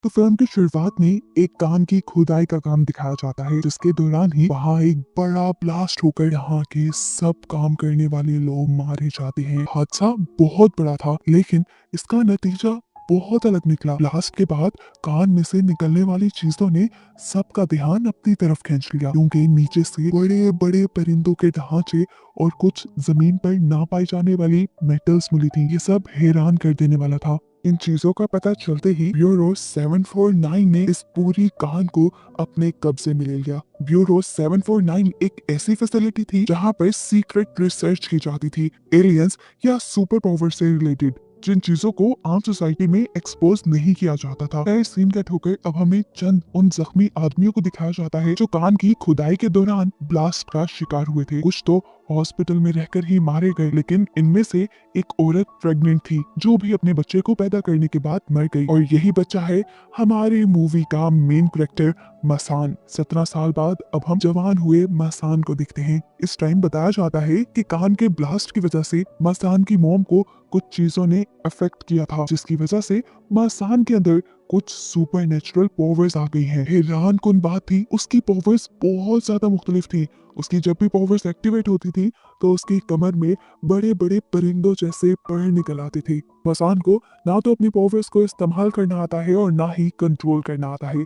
तो फिल्म की शुरुआत में एक कान की खुदाई का काम दिखाया जाता है, जिसके दौरान ही वहाँ एक बड़ा ब्लास्ट होकर यहाँ के सब काम करने वाले लोग मारे जाते हैं। हादसा बहुत बड़ा था, लेकिन इसका नतीजा बहुत अलग निकला। ब्लास्ट के बाद कान में से निकलने वाली चीजों ने सबका ध्यान अपनी तरफ खींच लिया, क्योंकि नीचे से बड़े बड़े परिंदों के ढांचे और कुछ जमीन पर ना पाई जाने वाली मेटल्स मिली थी। ये सब हैरान कर देने वाला था। इन चीजों का पता चलते ही ब्यूरो 749 ने इस पूरी कान को अपने कब्जे में ले लिया। ब्यूरो 749 एक ऐसी फैसिलिटी थी जहां पर सीक्रेट रिसर्च की जाती थी, एलियंस या सुपर पावर से रिलेटेड, जिन चीजों को आम सोसाइटी में एक्सपोज नहीं किया जाता था। इस सीन कट होकर अब हमें चंद उन जख्मी आदमियों को दिखाया जाता है जो कान की खुदाई के दौरान ब्लास्ट का शिकार हुए थे। कुछ तो हॉस्पिटल में रहकर ही मारे गए, लेकिन इनमें से एक औरत प्रेग्नेंट थी जो भी अपने बच्चे को पैदा करने के बाद मर गई। और यही बच्चा है हमारे मूवी का मेन कैरेक्टर मसान। 17 साल बाद अब हम जवान हुए मसान को देखते हैं। इस टाइम बताया जाता है कि कान के ब्लास्ट की वजह से मसान की मॉम को कुछ चीजों ने अफेक्ट किया था, जिसकी वजह से मसान के अंदर कुछ सुपर नेचुरल पावर्स आ गई हैं। हैरान कुन बात थी, उसकी पावर्स बहुत ज्यादा मुख्तलिफ थी। उसकी जब भी पावर्स एक्टिवेट होती थी तो उसकी कमर में बड़े बड़े परिंदों जैसे पर निकल आते थे। मसान को ना तो अपनी पावर्स को इस्तेमाल करना आता है और ना ही कंट्रोल करना आता है।